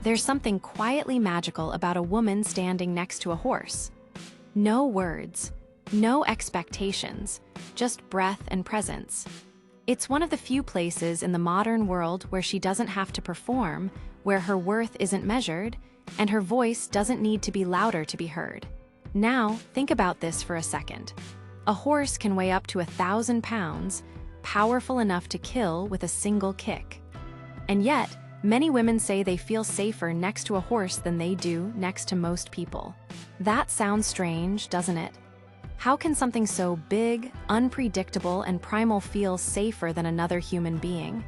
There's something quietly magical about a woman standing next to a horse. No words, no expectations, just breath and presence. It's one of the few places in the modern world where she doesn't have to perform, where her worth isn't measured, and her voice doesn't need to be louder to be heard. Now, think about this for a second. A horse can weigh up to 1,000 pounds, powerful enough to kill with a single kick. And yet, many women say they feel safer next to a horse than they do next to most people. That sounds strange, doesn't it? How can something so big, unpredictable, and primal feel safer than another human being?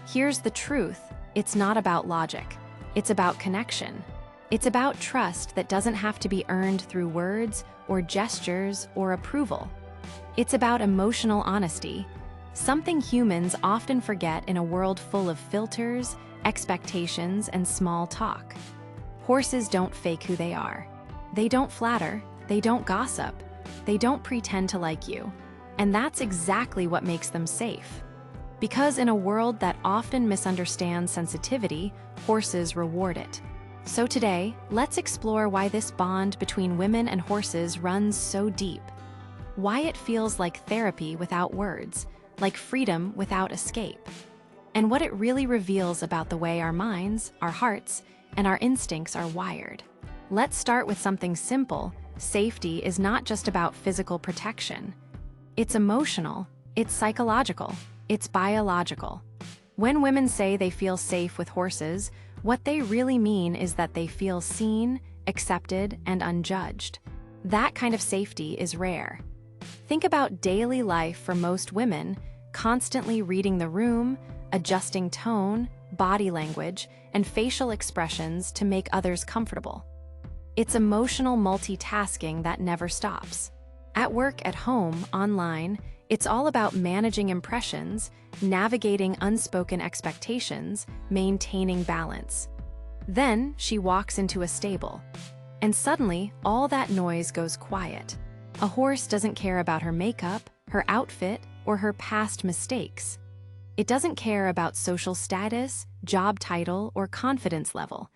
Here's the truth: it's not about logic. It's about connection. It's about trust that doesn't have to be earned through words or gestures or approval. It's about emotional honesty, something humans often forget in a world full of filters, expectations, and small talk. Horses don't fake who they are. They don't flatter. They don't gossip. They don't pretend to like you. And that's exactly what makes them safe. Because in a world that often misunderstands sensitivity, horses reward it. So today, let's explore why this bond between women and horses runs so deep. Why it feels like therapy without words, like freedom without escape. And what it really reveals about the way our minds, our hearts, and our instincts are wired. Let's start with something simple. Safety is not just about physical protection. It's emotional, it's psychological, it's biological. When women say they feel safe with horses, what they really mean is that they feel seen, accepted, and unjudged. That kind of safety is rare. Think about daily life for most women, constantly reading the room, adjusting tone, body language, and facial expressions to make others comfortable. It's emotional multitasking that never stops. At work, at home, online, it's all about managing impressions, navigating unspoken expectations, maintaining balance. Then she walks into a stable, and suddenly all that noise goes quiet. A horse doesn't care about her makeup, her outfit, or her past mistakes. It doesn't care about social status, job title, or confidence level.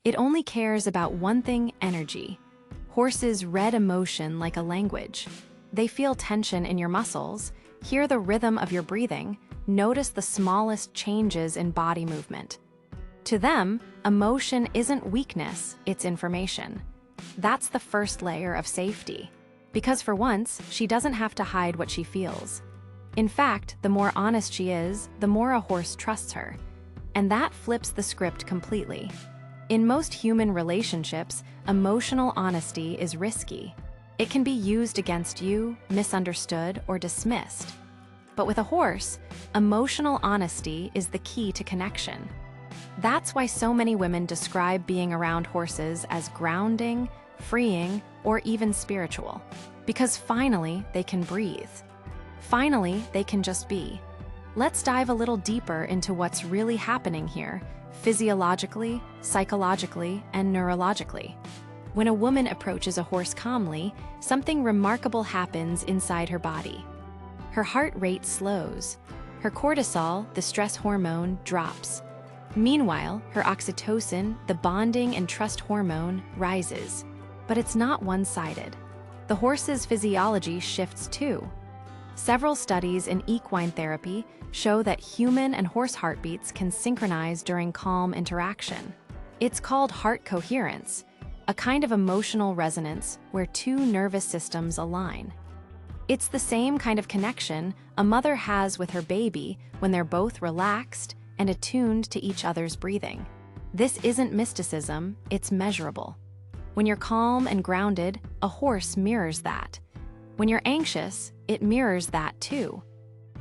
It only cares about one thing: energy. Horses read emotion like a language. They feel tension in your muscles, hear the rhythm of your breathing, notice the smallest changes in body movement. To them, emotion isn't weakness, it's information. That's the first layer of safety. Because for once, she doesn't have to hide what she feels. In fact, the more honest she is, the more a horse trusts her. And that flips the script completely. In most human relationships, emotional honesty is risky. It can be used against you, misunderstood, or dismissed. But with a horse, emotional honesty is the key to connection. That's why so many women describe being around horses as grounding, freeing, or even spiritual. Because finally, they can breathe. Finally, they can just be. Let's dive a little deeper into what's really happening here, physiologically, psychologically, and neurologically. When a woman approaches a horse calmly, something remarkable happens inside her body. Her heart rate slows. Her cortisol, the stress hormone, drops. Meanwhile, her oxytocin, the bonding and trust hormone, rises. But it's not one-sided. The horse's physiology shifts too. Several studies in equine therapy show that human and horse heartbeats can synchronize during calm interaction. It's called heart coherence, a kind of emotional resonance where two nervous systems align. It's the same kind of connection a mother has with her baby when they're both relaxed and attuned to each other's breathing. This isn't mysticism, it's measurable. When you're calm and grounded, a horse mirrors that. When you're anxious, it mirrors that too.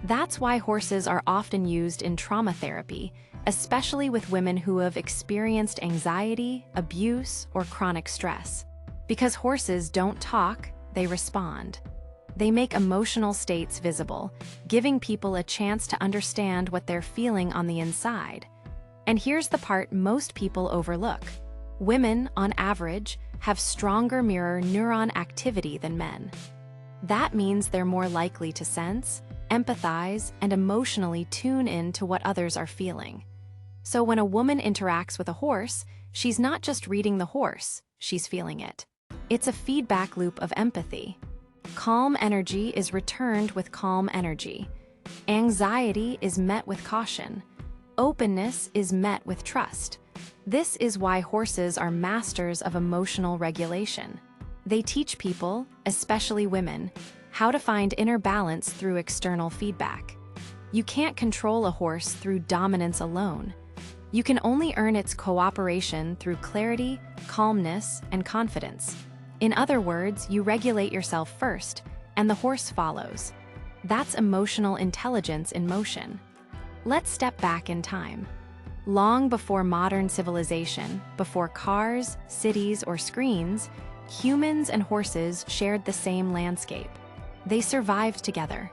That's why horses are often used in trauma therapy, especially with women who have experienced anxiety, abuse, or chronic stress. Because horses don't talk, they respond. They make emotional states visible, giving people a chance to understand what they're feeling on the inside. And here's the part most people overlook. Women, on average, have stronger mirror neuron activity than men. That means they're more likely to sense, empathize, and emotionally tune in to what others are feeling. So when a woman interacts with a horse, she's not just reading the horse, she's feeling it. It's a feedback loop of empathy. Calm energy is returned with calm energy. Anxiety is met with caution. Openness is met with trust. This is why horses are masters of emotional regulation. They teach people, especially women, how to find inner balance through external feedback. You can't control a horse through dominance alone. You can only earn its cooperation through clarity, calmness, and confidence. In other words, you regulate yourself first, and the horse follows. That's emotional intelligence in motion. Let's step back in time. Long before modern civilization, before cars, cities, or screens, humans and horses shared the same landscape. They survived together.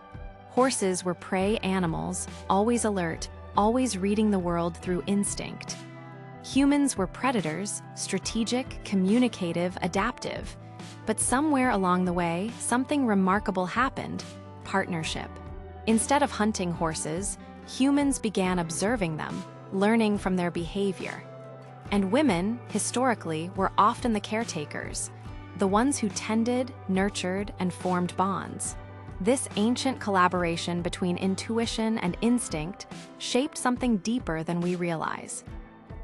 Horses were prey animals, always alert, always reading the world through instinct. Humans were predators, strategic, communicative, adaptive. But somewhere along the way, something remarkable happened: partnership. Instead of hunting horses, humans began observing them, learning from their behavior. And women, historically, were often the caretakers, the ones who tended, nurtured, and formed bonds. This ancient collaboration between intuition and instinct shaped something deeper than we realize.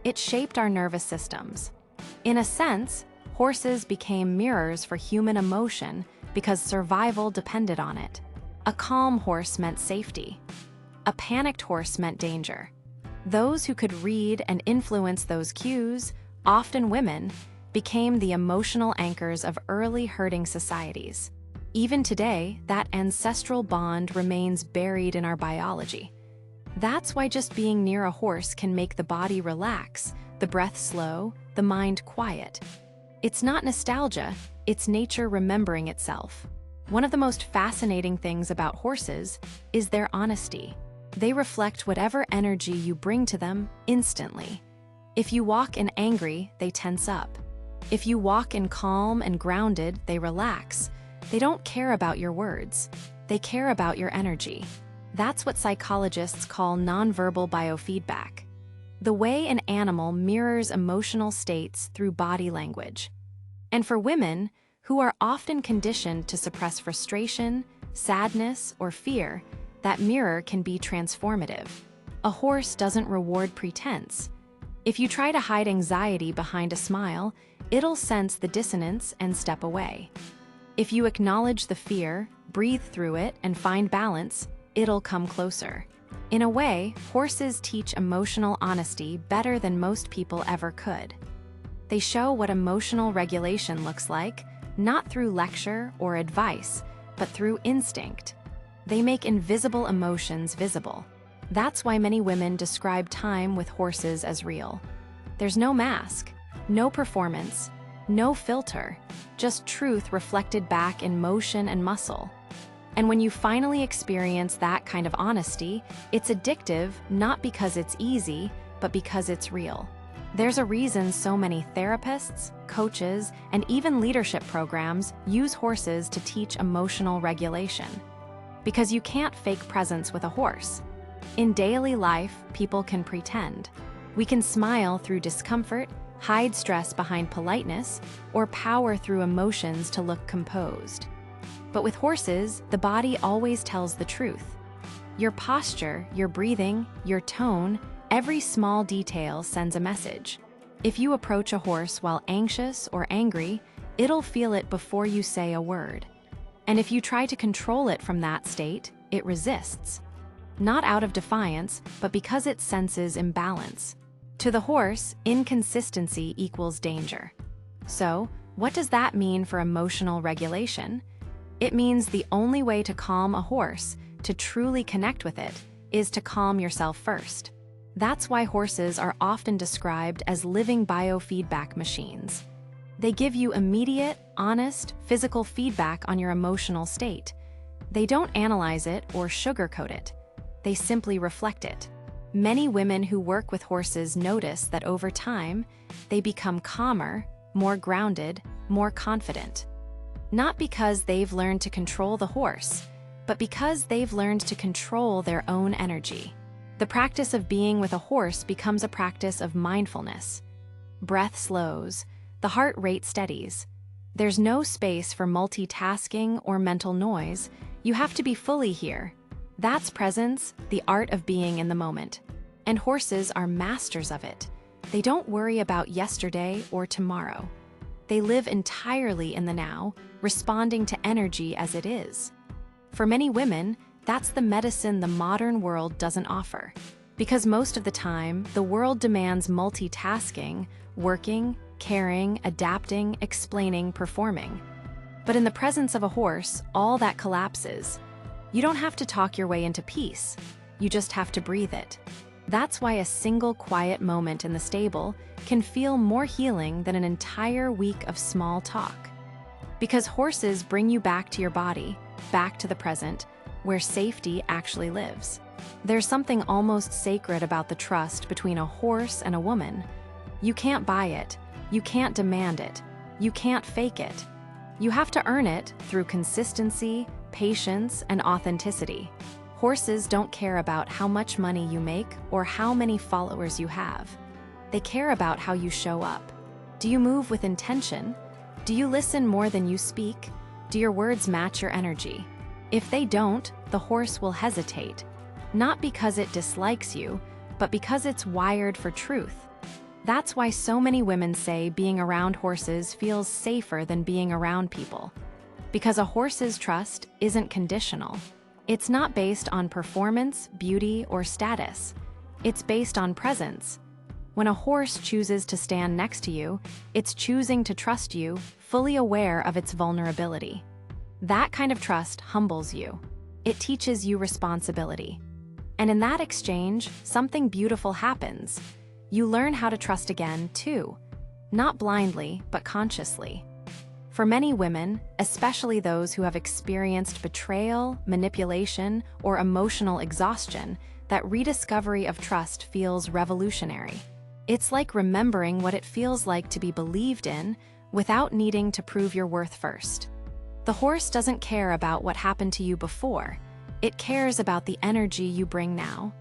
It shaped our nervous systems. In a sense, horses became mirrors for human emotion because survival depended on it. A calm horse meant safety. A panicked horse meant danger. Those who could read and influence those cues, often women, became the emotional anchors of early herding societies. Even today, that ancestral bond remains buried in our biology. That's why just being near a horse can make the body relax, the breath slow, the mind quiet. It's not nostalgia, it's nature remembering itself. One of the most fascinating things about horses is their honesty. They reflect whatever energy you bring to them instantly. If you walk in angry, they tense up. If you walk in calm and grounded, they relax. They don't care about your words. They care about your energy. That's what psychologists call nonverbal biofeedback. The way an animal mirrors emotional states through body language. And for women, who are often conditioned to suppress frustration, sadness, or fear, that mirror can be transformative. A horse doesn't reward pretense. If you try to hide anxiety behind a smile, it'll sense the dissonance and step away. If you acknowledge the fear, breathe through it, and find balance, it'll come closer. In a way, horses teach emotional honesty better than most people ever could. They show what emotional regulation looks like, not through lecture or advice, but through instinct. They make invisible emotions visible. That's why many women describe time with horses as real. There's no mask, no performance, no filter, just truth reflected back in motion and muscle. And when you finally experience that kind of honesty, it's addictive not because it's easy, but because it's real. There's a reason so many therapists, coaches, and even leadership programs use horses to teach emotional regulation. Because you can't fake presence with a horse. In daily life, people can pretend. We can smile through discomfort, hide stress behind politeness, or power through emotions to look composed. But with horses, the body always tells the truth. Your posture, your breathing, your tone, every small detail sends a message. If you approach a horse while anxious or angry, it'll feel it before you say a word. And if you try to control it from that state, it resists. Not out of defiance, but because it senses imbalance. To the horse, inconsistency equals danger. So, what does that mean for emotional regulation? It means the only way to calm a horse, to truly connect with it, is to calm yourself first. That's why horses are often described as living biofeedback machines. They give you immediate, honest, physical feedback on your emotional state. They don't analyze it or sugarcoat it. They simply reflect it. Many women who work with horses notice that over time, they become calmer, more grounded, more confident. Not because they've learned to control the horse, but because they've learned to control their own energy. The practice of being with a horse becomes a practice of mindfulness. breath slows, the heart rate steadies. There's no space for multitasking or mental noise. You have to be fully here. That's presence, the art of being in the moment. And horses are masters of it. They don't worry about yesterday or tomorrow. They live entirely in the now, responding to energy as it is. For many women, that's the medicine the modern world doesn't offer. Because most of the time, the world demands multitasking, working, caring, adapting, explaining, performing. But in the presence of a horse, all that collapses. You don't have to talk your way into peace. You just have to breathe it. That's why a single quiet moment in the stable can feel more healing than an entire week of small talk. Because horses bring you back to your body, back to the present, where safety actually lives. There's something almost sacred about the trust between a horse and a woman. You can't buy it, you can't demand it, you can't fake it. You have to earn it through consistency, patience, and authenticity. Horses don't care about how much money you make or how many followers you have. They care about how you show up. Do you move with intention? Do you listen more than you speak? Do your words match your energy? If they don't, the horse will hesitate. Not because it dislikes you, but because it's wired for truth. That's why so many women say being around horses feels safer than being around people. Because a horse's trust isn't conditional. It's not based on performance, beauty, or status. It's based on presence. When a horse chooses to stand next to you, it's choosing to trust you, fully aware of its vulnerability. That kind of trust humbles you. It teaches you responsibility. And in that exchange, something beautiful happens. You learn how to trust again, too. Not blindly, but consciously. For many women, especially those who have experienced betrayal, manipulation, or emotional exhaustion, that rediscovery of trust feels revolutionary. It's like remembering what it feels like to be believed in without needing to prove your worth first. The horse doesn't care about what happened to you before. It cares about the energy you bring now.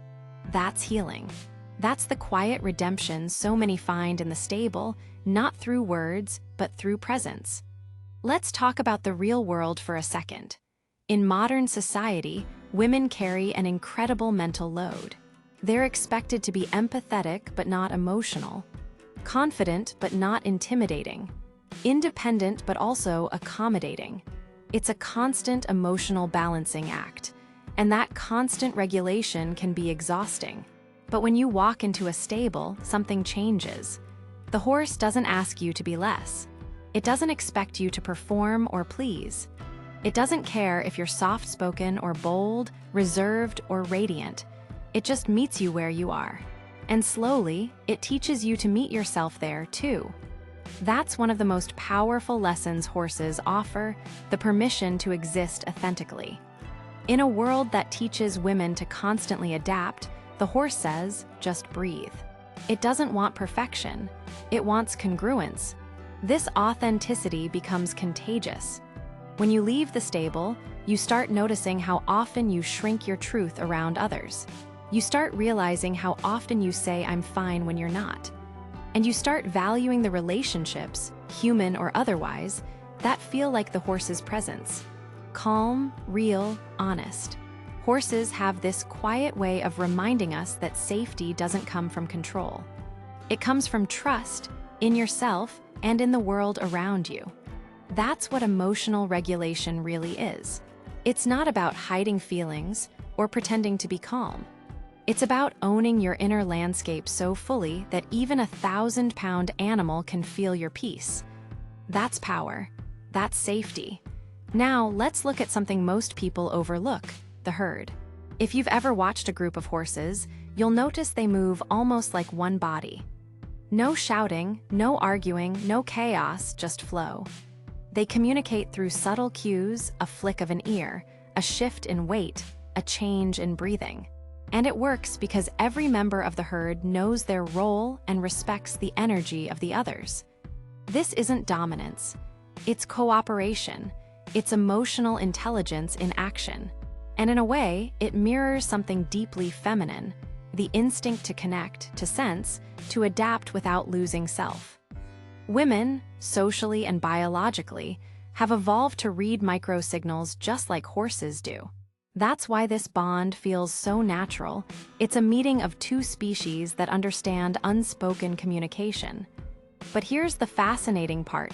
That's healing. That's the quiet redemption so many find in the stable, not through words, but through presence. Let's talk about the real world for a second. In modern society, women carry an incredible mental load. They're expected to be empathetic but not emotional, confident but not intimidating, independent but also accommodating. It's a constant emotional balancing act, and that constant regulation can be exhausting. But when you walk into a stable, something changes. The horse doesn't ask you to be less. It doesn't expect you to perform or please. It doesn't care if you're soft-spoken or bold, reserved or radiant. It just meets you where you are. And slowly, it teaches you to meet yourself there, too. That's one of the most powerful lessons horses offer, the permission to exist authentically. In a world that teaches women to constantly adapt, the horse says, just breathe. It doesn't want perfection. It wants congruence. This authenticity becomes contagious. When you leave the stable, you start noticing how often you shrink your truth around others. You start realizing how often you say, I'm fine, when you're not. And you start valuing the relationships, human or otherwise, that feel like the horse's presence. Calm, real, honest. Horses have this quiet way of reminding us that safety doesn't come from control. It comes from trust in yourself and in the world around you. That's what emotional regulation really is. It's not about hiding feelings or pretending to be calm. It's about owning your inner landscape so fully that even a 1,000-pound animal can feel your peace. That's power. That's safety. Now, let's look at something most people overlook, the herd. If you've ever watched a group of horses, you'll notice they move almost like one body. No shouting, no arguing, no chaos, just flow. They communicate through subtle cues, a flick of an ear, a shift in weight, a change in breathing. And it works because every member of the herd knows their role and respects the energy of the others. This isn't dominance. It's cooperation. It's emotional intelligence in action. And in a way, it mirrors something deeply feminine, the instinct to connect, to sense, to adapt without losing self. Women, socially and biologically, have evolved to read microsignals just like horses do. That's why this bond feels so natural. It's a meeting of two species that understand unspoken communication. But here's the fascinating part.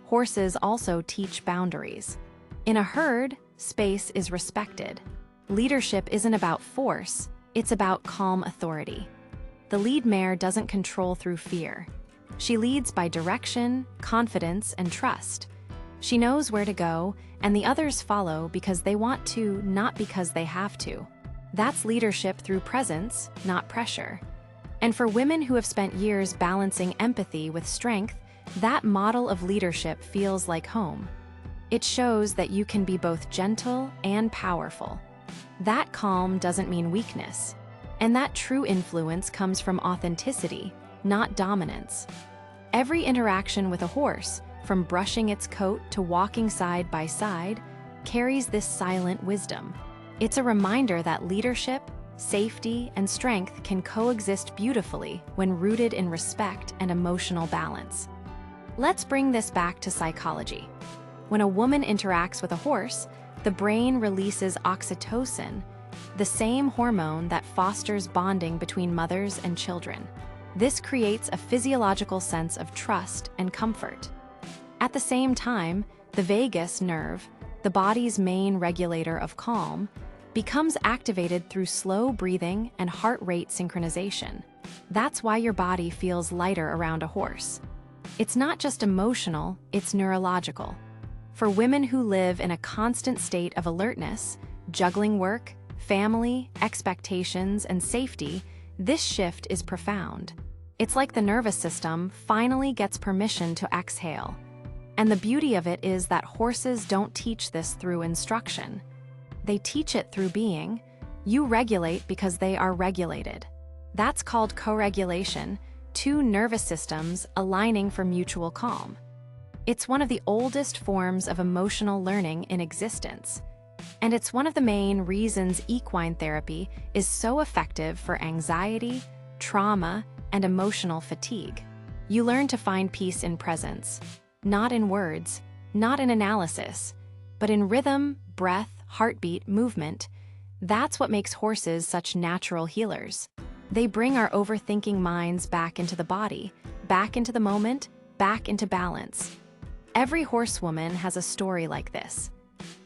Horses also teach boundaries. In a herd, space is respected. Leadership isn't about force, it's about calm authority. The lead mare doesn't control through fear. She leads by direction, confidence, and trust. She knows where to go, and the others follow because they want to, not because they have to. That's leadership through presence, not pressure. And for women who have spent years balancing empathy with strength, that model of leadership feels like home. It shows that you can be both gentle and powerful. That calm doesn't mean weakness. And that true influence comes from authenticity, not dominance. Every interaction with a horse, from brushing its coat to walking side by side, carries this silent wisdom. It's a reminder that leadership, safety, and strength can coexist beautifully when rooted in respect and emotional balance. Let's bring this back to psychology. When a woman interacts with a horse, the brain releases oxytocin, the same hormone that fosters bonding between mothers and children. This creates a physiological sense of trust and comfort. At the same time, the vagus nerve, the body's main regulator of calm, becomes activated through slow breathing and heart rate synchronization. That's why your body feels lighter around a horse. It's not just emotional, it's neurological. For women who live in a constant state of alertness, juggling work, family, expectations, and safety, this shift is profound. It's like the nervous system finally gets permission to exhale. And the beauty of it is that horses don't teach this through instruction. They teach it through being. You regulate because they are regulated. That's called co-regulation, two nervous systems aligning for mutual calm. It's one of the oldest forms of emotional learning in existence. And it's one of the main reasons equine therapy is so effective for anxiety, trauma, and emotional fatigue. You learn to find peace in presence, not in words, not in analysis, but in rhythm, breath, heartbeat, movement. That's what makes horses such natural healers. They bring our overthinking minds back into the body, back into the moment, back into balance. Every horsewoman has a story like this.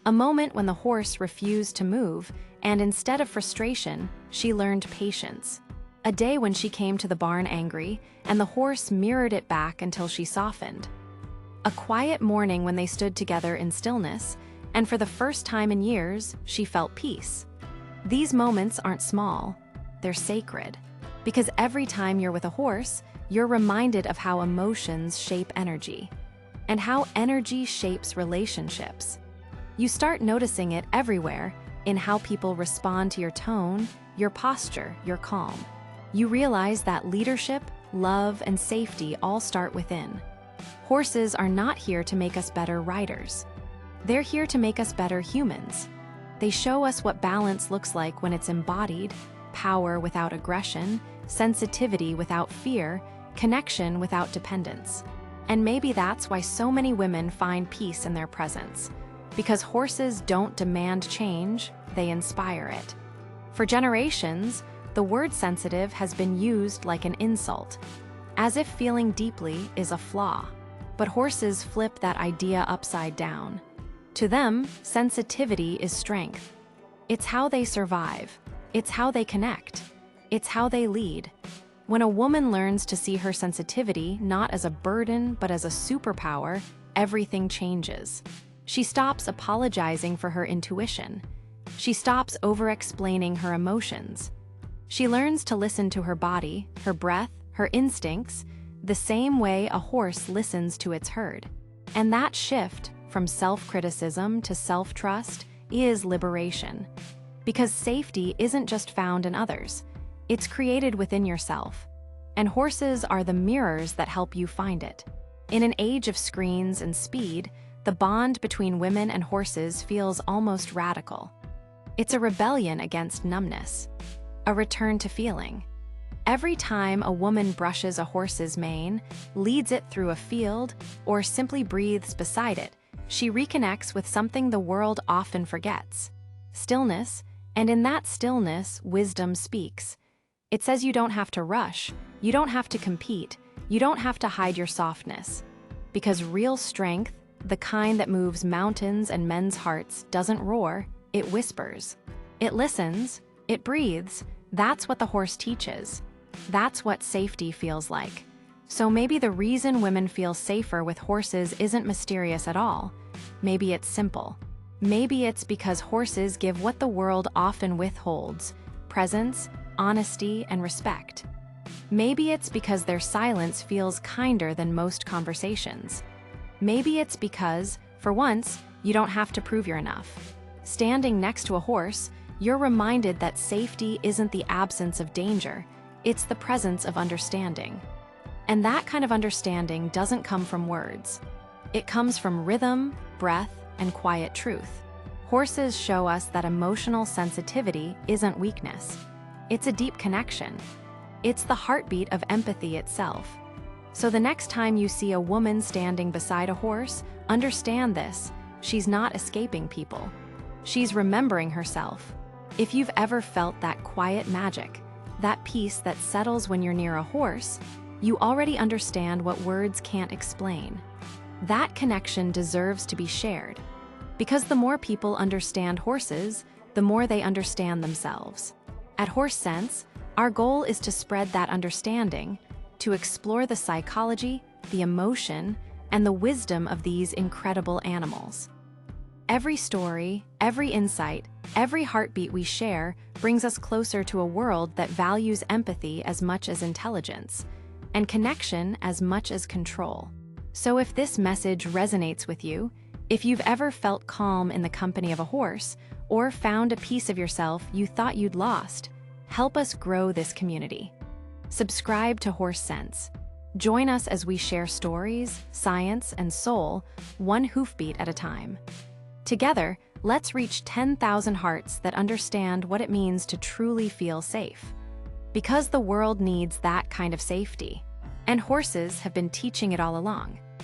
A moment when the horse refused to move, and instead of frustration, she learned patience. A day when she came to the barn angry, and the horse mirrored it back until she softened. A quiet morning when they stood together in stillness, and for the first time in years, she felt peace. These moments aren't small, they're sacred. Because every time you're with a horse, you're reminded of how emotions shape energy, and how energy shapes relationships. You start noticing it everywhere, in how people respond to your tone, your posture, your calm. You realize that leadership, love, and safety all start within. Horses are not here to make us better riders. They're here to make us better humans. They show us what balance looks like when it's embodied: power without aggression, sensitivity without fear, connection without dependence. And maybe that's why so many women find peace in their presence. Because horses don't demand change, they inspire it. For generations, the word sensitive has been used like an insult, as if feeling deeply is a flaw. But horses flip that idea upside down. To them, sensitivity is strength. It's how they survive. It's how they connect. It's how they lead. When a woman learns to see her sensitivity not as a burden but as a superpower, everything changes. She stops apologizing for her intuition. She stops over-explaining her emotions. She learns to listen to her body, her breath, her instincts, the same way a horse listens to its herd. And that shift, from self-criticism to self-trust, is liberation. Because safety isn't just found in others. It's created within yourself. And horses are the mirrors that help you find it. In an age of screens and speed, the bond between women and horses feels almost radical. It's a rebellion against numbness. a return to feeling. Every time a woman brushes a horse's mane, leads it through a field, or simply breathes beside it, she reconnects with something the world often forgets: stillness, and in that stillness, wisdom speaks. It says you don't have to rush, you don't have to compete, you don't have to hide your softness. Because real strength, the kind that moves mountains and men's hearts, doesn't roar, it whispers. It listens, it breathes. That's what the horse teaches. That's what safety feels like. So maybe the reason women feel safer with horses isn't mysterious at all. Maybe it's simple. Maybe it's because horses give what the world often withholds: presence, honesty, and respect. Maybe it's because their silence feels kinder than most conversations. Maybe it's because, for once, you don't have to prove you're enough. Standing next to a horse, you're reminded that safety isn't the absence of danger, it's the presence of understanding. And that kind of understanding doesn't come from words. It comes from rhythm, breath, and quiet truth. Horses show us that emotional sensitivity isn't weakness. It's a deep connection. It's the heartbeat of empathy itself. So the next time you see a woman standing beside a horse, understand this: she's not escaping people. She's remembering herself. If you've ever felt that quiet magic, that peace that settles when you're near a horse, you already understand what words can't explain. That connection deserves to be shared. Because the more people understand horses, the more they understand themselves. At Horse Sense, our goal is to spread that understanding, to explore the psychology, the emotion, and the wisdom of these incredible animals. Every story, every insight, every heartbeat we share brings us closer to a world that values empathy as much as intelligence, and connection as much as control. So if this message resonates with you, if you've ever felt calm in the company of a horse, or found a piece of yourself you thought you'd lost, help us grow this community. Subscribe to Horse Sense. Join us as we share stories, science, and soul, one hoofbeat at a time. Together, let's reach 10,000 hearts that understand what it means to truly feel safe. Because the world needs that kind of safety. And horses have been teaching it all along.